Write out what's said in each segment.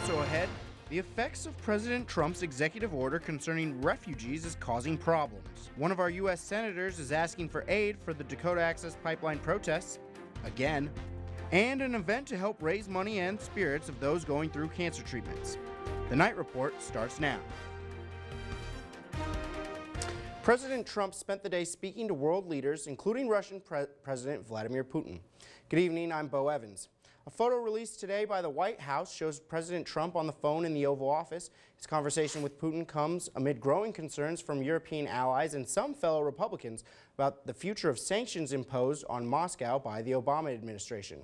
Also ahead, the effects of President Trump's executive order concerning refugees is causing problems. One of our U.S. senators is asking for aid for the Dakota Access Pipeline protests, again, and an event to help raise money and spirits of those going through cancer treatments. The Night Report starts now. President Trump spent the day speaking to world leaders, including Russian President Vladimir Putin. Good evening, I'm Bo Evans. A photo released today by the White House shows President Trump on the phone in the Oval Office. His conversation with Putin comes amid growing concerns from European allies and some fellow Republicans about the future of sanctions imposed on Moscow by the Obama administration.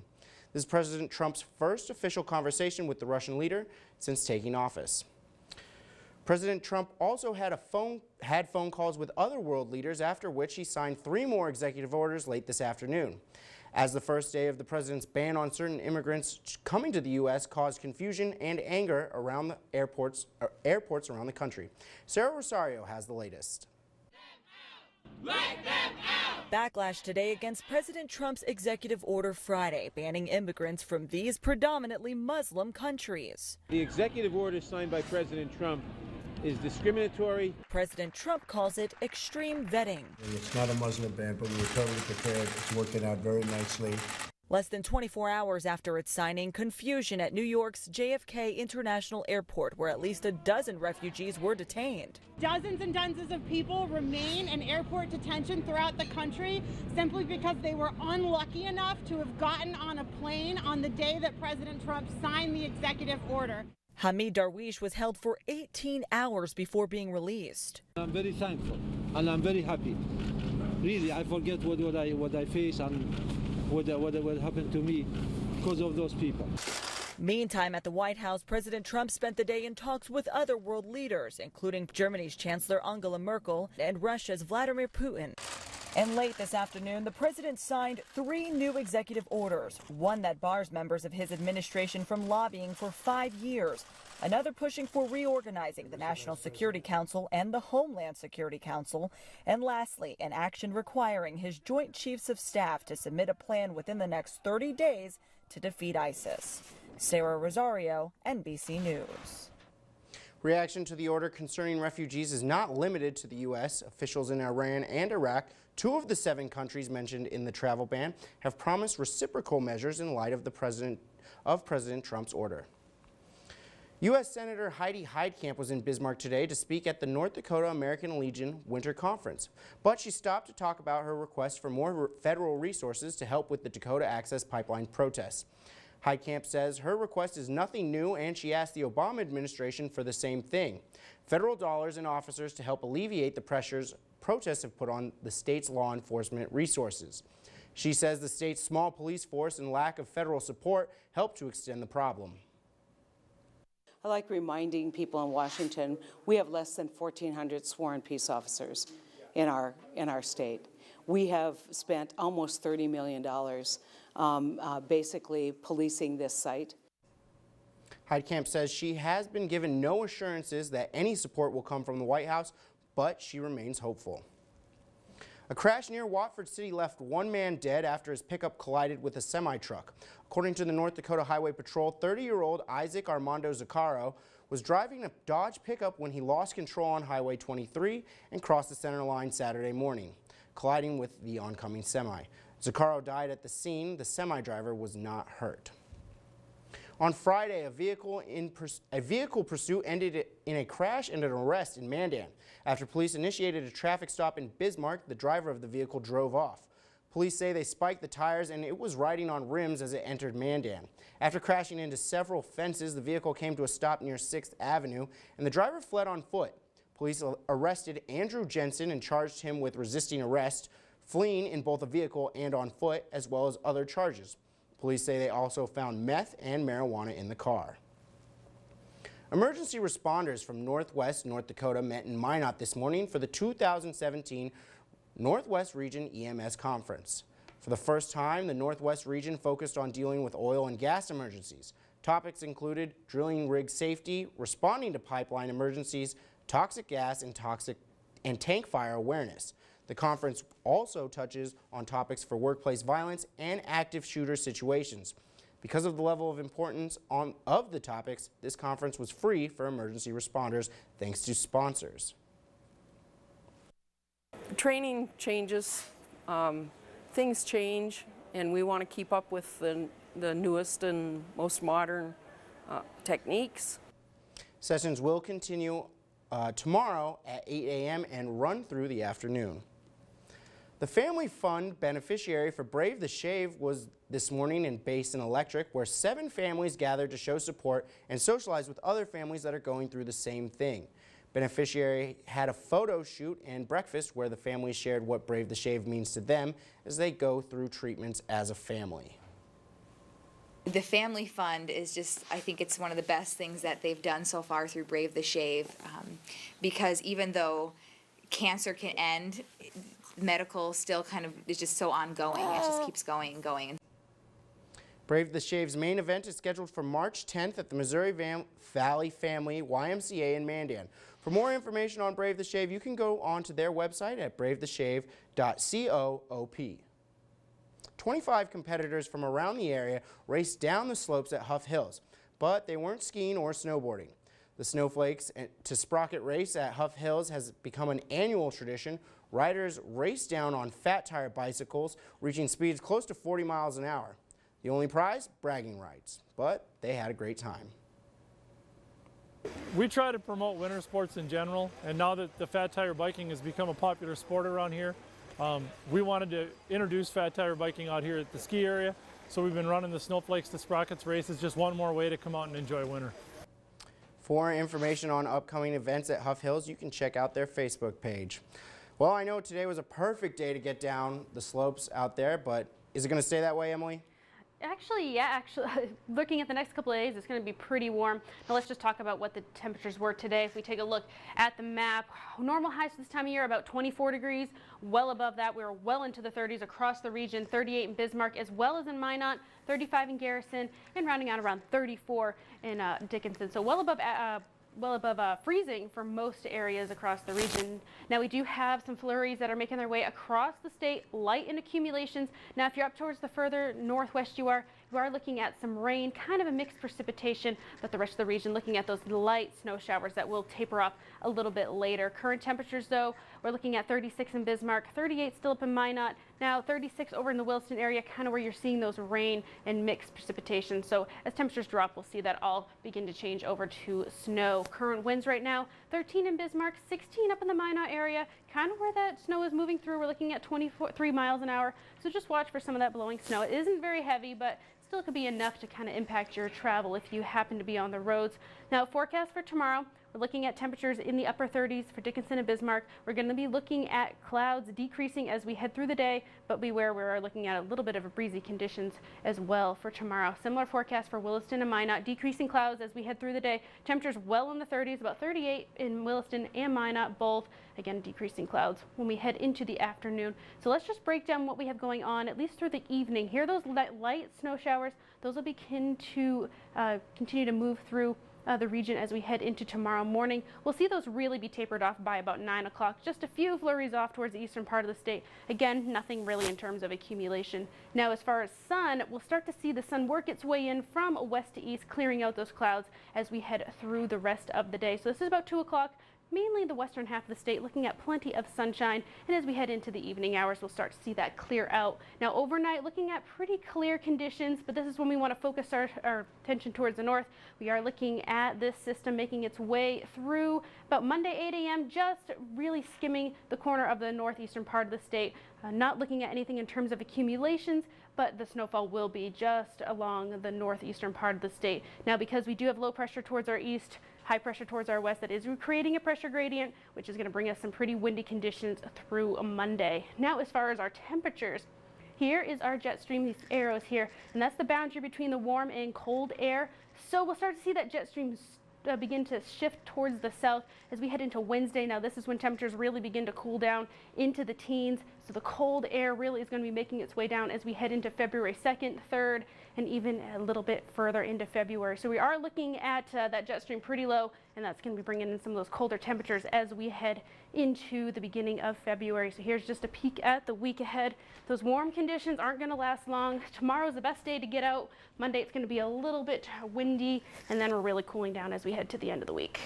This is President Trump's first official conversation with the Russian leader since taking office. President Trump also had phone calls with other world leaders, after which he signed 3 more executive orders late this afternoon. As the first day of the president's ban on certain immigrants coming to the U.S. caused confusion and anger around the airports around the country. Sarah Rosario has the latest. Let them out! Backlash today against President Trump's executive order Friday, banning immigrants from these predominantly Muslim countries. The executive order signed by President Trump is discriminatory. President Trump calls it extreme vetting. It's not a Muslim ban, but we were totally prepared. It's working out very nicely. Less than 24 hours after its signing, confusion at New York's JFK International Airport, where at least a dozen refugees were detained. Dozens and dozens of people remain in airport detention throughout the country simply because they were unlucky enough to have gotten on a plane on the day that President Trump signed the executive order. Hamid Darwish was held for 18 hours before being released. I'm very thankful and I'm very happy. Really, I forget what I face and what happened to me because of those people. Meantime, at the White House, President Trump spent the day in talks with other world leaders, including Germany's Chancellor Angela Merkel and Russia's Vladimir Putin. And late this afternoon, the president signed 3 new executive orders, one that bars members of his administration from lobbying for 5 years, another pushing for reorganizing the National Security Council and the Homeland Security Council, and lastly, an action requiring his Joint Chiefs of Staff to submit a plan within the next 30 days to defeat ISIS. Sarah Rosario, NBC News. Reaction to the order concerning refugees is not limited to the U.S. Officials in Iran and Iraq, 2 of the 7 countries mentioned in the travel ban, have promised reciprocal measures in light of President Trump's order. U.S. Senator Heidi Heitkamp was in Bismarck today to speak at the North Dakota American Legion Winter Conference, but she stopped to talk about her request for more federal resources to help with the Dakota Access Pipeline protests. Heitkamp says her request is nothing new, and she asked the Obama administration for the same thing: federal dollars and officers to help alleviate the pressures protests have put on the state's law enforcement resources. She says the state's small police force and lack of federal support help to extend the problem. I like reminding people in Washington we have less than 1,400 sworn peace officers in our state. We have spent almost $30 million basically policing this site. Heitkamp says she has been given no assurances that any support will come from the White House, but she remains hopeful. A crash near Watford City left 1 man dead after his pickup collided with a semi-truck. According to the North Dakota Highway Patrol, 30-year-old Isaac Armando Zaccaro was driving a Dodge pickup when he lost control on Highway 23 and crossed the center line Saturday morning, colliding with the oncoming semi. Zaccaro died at the scene. The semi-driver was not hurt. On Friday, a vehicle pursuit ended in a crash and an arrest in Mandan. After police initiated a traffic stop in Bismarck, the driver of the vehicle drove off. Police say they spiked the tires and it was riding on rims as it entered Mandan. After crashing into several fences, the vehicle came to a stop near 6th Avenue, and the driver fled on foot. Police arrested Andrew Jensen and charged him with resisting arrest, fleeing in both a vehicle and on foot, as well as other charges. Police say they also found meth and marijuana in the car. Emergency responders from Northwest North Dakota met in Minot this morning for the 2017 Northwest Region EMS Conference. For the first time, the Northwest Region focused on dealing with oil and gas emergencies. Topics included drilling rig safety, responding to pipeline emergencies, toxic gas, and tank fire awareness. The conference also touches on topics for workplace violence and active shooter situations. Because of the level of importance of the topics, this conference was free for emergency responders thanks to sponsors. Training changes, things change, and we want to keep up with the newest and most modern techniques. Sessions will continue tomorrow at 8 a.m. and run through the afternoon. The Family Fund beneficiary for Brave the Shave was this morning in Basin Electric, where 7 families gathered to show support and socialize with other families that are going through the same thing. Beneficiary had a photo shoot and breakfast where the families shared what Brave the Shave means to them as they go through treatments as a family. The Family Fund is just, I think it's one of the best things that they've done so far through Brave the Shave, because even though cancer can end, medical still kind of is just so ongoing. It just keeps going and going. Brave the Shave's main event is scheduled for March 10th at the Missouri Valley Family YMCA in Mandan. For more information on Brave the Shave, you can go onto their website at bravetheshave.coop. 25 competitors from around the area raced down the slopes at Huff Hills, but they weren't skiing or snowboarding. The Snowflakes to Sprocket race at Huff Hills has become an annual tradition. Riders race down on fat tire bicycles, reaching speeds close to 40 miles an hour. The only prize? Bragging rights, but they had a great time. We try to promote winter sports in general, and now that the fat tire biking has become a popular sport around here, we wanted to introduce fat tire biking out here at the ski area, so we've been running the Snowflakes to Sprockets race. It's just one more way to come out and enjoy winter. For information on upcoming events at Huff Hills, you can check out their Facebook page. Well, I know today was a perfect day to get down the slopes out there, but is it going to stay that way, Emily? Actually, looking at the next couple of days, it's going to be pretty warm. Now let's just talk about what the temperatures were today. If we take a look at the map, normal highs this time of year about 24 degrees. Well above that, we were well into the 30s across the region, 38 in Bismarck as well as in Minot, 35 in Garrison, and rounding out around 34 in Dickinson. So well above freezing for most areas across the region. Now we do have some flurries that are making their way across the state, light in accumulations. Now if you're up towards the further northwest you are looking at some rain, kind of a mixed precipitation, but the rest of the region looking at those light snow showers that will taper off a little bit later. Current temperatures though, we're looking at 36 in Bismarck, 38 still up in Minot, now 36 over in the Williston area, kind of where you're seeing those rain and mixed precipitation. So as temperatures drop, we'll see that all begin to change over to snow. Current winds right now, 13 in Bismarck, 16 up in the Minot area, kind of where that snow is moving through. We're looking at 23 miles an hour, so just watch for some of that blowing snow. It isn't very heavy, but still could be enough to kind of impact your travel if you happen to be on the roads. Now, forecast for tomorrow, we're looking at temperatures in the upper 30s for Dickinson and Bismarck. We're going to be looking at clouds decreasing as we head through the day, but beware, we're looking at a little bit of a breezy conditions as well for tomorrow. Similar forecast for Williston and Minot, decreasing clouds as we head through the day. Temperatures well in the 30s, about 38 in Williston and Minot, both. Again, decreasing clouds when we head into the afternoon. So let's just break down what we have going on, at least through the evening. Here, those light snow showers, those will begin to continue to move through the region as we head into tomorrow morning. We'll see those really be tapered off by about 9 o'clock. Just a few flurries off towards the eastern part of the state. Again, nothing really in terms of accumulation. Now, as far as sun, we'll start to see the sun work its way in from west to east, clearing out those clouds as we head through the rest of the day. So this is about 2 o'clock. Mainly the western half of the state, looking at plenty of sunshine, and as we head into the evening hours, we'll start to see that clear out. Now overnight, looking at pretty clear conditions, but this is when we want to focus our attention towards the north. We are looking at this system making its way through about Monday 8 a.m., just really skimming the corner of the northeastern part of the state. Not looking at anything in terms of accumulations, but the snowfall will be just along the northeastern part of the state. Now, because we do have low pressure towards our east, high pressure towards our west, that is creating a pressure gradient, which is going to bring us some pretty windy conditions through Monday. Now, as far as our temperatures, here is our jet stream, these arrows here, and that's the boundary between the warm and cold air. So we'll start to see that jet stream begin to shift towards the south as we head into Wednesday. Now this is when temperatures really begin to cool down into the teens. So the cold air really is going to be making its way down as we head into February 2nd, 3rd, and even a little bit further into February. So we are looking at that jet stream pretty low, and that's going to be bringing in some of those colder temperatures as we head into the beginning of February. So here's just a peek at the week ahead. Those warm conditions aren't going to last long. Tomorrow is the best day to get out. Monday it's going to be a little bit windy, and then we're really cooling down as we head to the end of the week.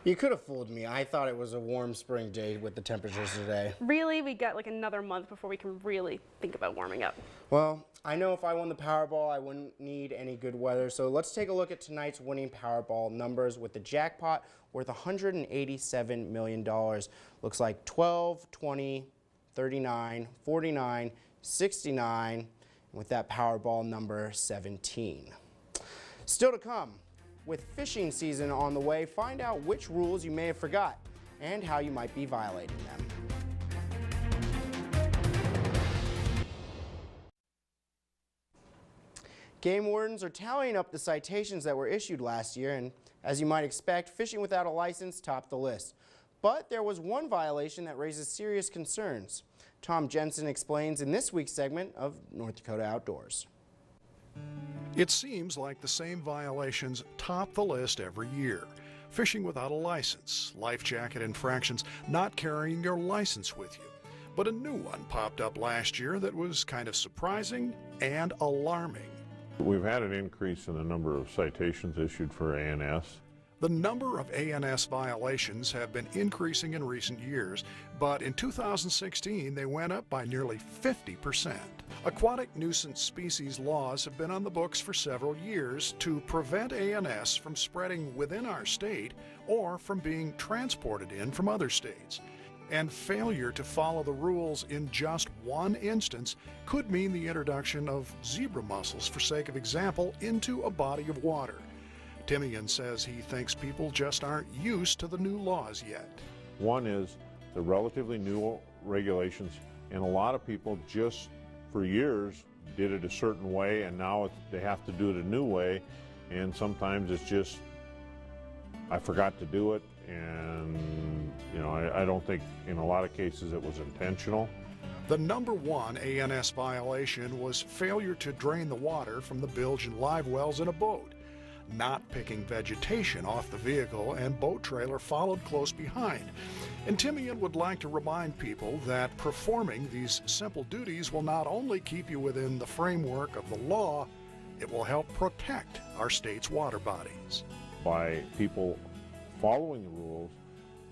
You could have fooled me. I thought it was a warm spring day with the temperatures today. Really, we got like another month before we can really think about warming up. Well, I know if I won the Powerball, I wouldn't need any good weather. So let's take a look at tonight's winning Powerball numbers with the jackpot worth $187 million. Looks like 12, 20, 39, 49, 69, and with that Powerball number 17. Still to come. With fishing season on the way, find out which rules you may have forgot and how you might be violating them. Game wardens are tallying up the citations that were issued last year, and as you might expect, fishing without a license topped the list. But there was one violation that raises serious concerns. Tom Jensen explains in this week's segment of North Dakota Outdoors. It seems like the same violations top the list every year. Fishing without a license, life jacket infractions, not carrying your license with you. But a new one popped up last year that was kind of surprising and alarming. We've had an increase in the number of citations issued for ANS. The number of ANS violations have been increasing in recent years, but in 2016 they went up by nearly 50%. Aquatic nuisance species laws have been on the books for several years to prevent ANS from spreading within our state or from being transported in from other states. And failure to follow the rules in just one instance could mean the introduction of zebra mussels, for sake of example, into a body of water. Timian says he thinks people just aren't used to the new laws yet. One is the relatively new regulations, and a lot of people just for years did it a certain way, and now they have to do it a new way, and sometimes it's just, I forgot to do it, and I don't think in a lot of cases it was intentional. The number one ANS violation was failure to drain the water from the bilge and live wells in a boat. Not picking vegetation off the vehicle and boat trailer followed close behind. And Timian would like to remind people that performing these simple duties will not only keep you within the framework of the law, it will help protect our state's water bodies. By people following the rules,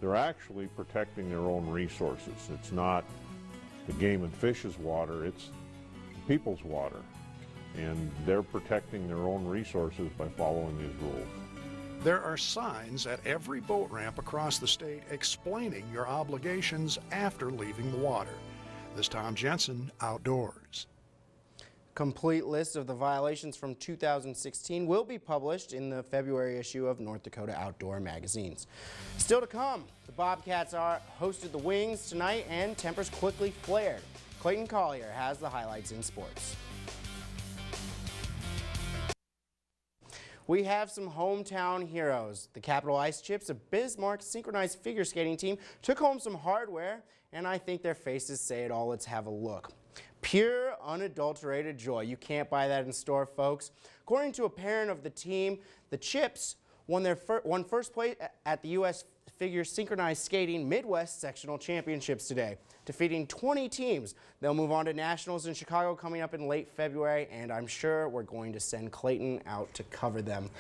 they're actually protecting their own resources. It's not the game and fish's water, it's people's water. And they're protecting their own resources by following these rules. There are signs at every boat ramp across the state explaining your obligations after leaving the water. This is Tom Jensen, Outdoors. Complete list of the violations from 2016 will be published in the February issue of North Dakota Outdoor magazines. Still to come, the Bobcats hosted the Wings tonight and tempers quickly flared. Clayton Collier has the highlights in sports. We have some hometown heroes. The Capital Ice Chips, a Bismarck synchronized figure skating team, took home some hardware, and I think their faces say it all. Let's have a look. Pure, unadulterated joy. You can't buy that in store, folks. According to a parent of the team, the Chips won first place at the U.S. Figure Synchronized Skating Midwest Sectional Championships today, defeating 20 teams. They'll move on to Nationals in Chicago coming up in late February, and I'm sure we're going to send Clayton out to cover them.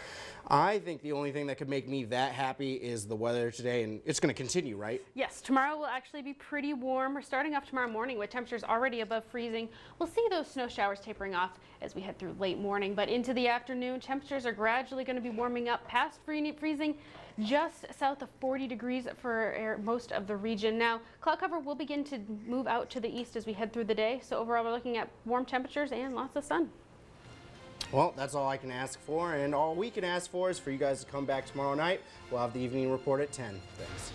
I think the only thing that could make me that happy is the weather today, and it's going to continue, right? Yes, tomorrow will actually be pretty warm. We're starting off tomorrow morning with temperatures already above freezing. We'll see those snow showers tapering off as we head through late morning, but into the afternoon, temperatures are gradually going to be warming up past freezing, just south of 40 degrees for most of the region. Now, cloud cover will begin to move out to the east as we head through the day, so overall we're looking at warm temperatures and lots of sun. Well, that's all I can ask for, and all we can ask for is for you guys to come back tomorrow night. We'll have the evening report at 10. Thanks.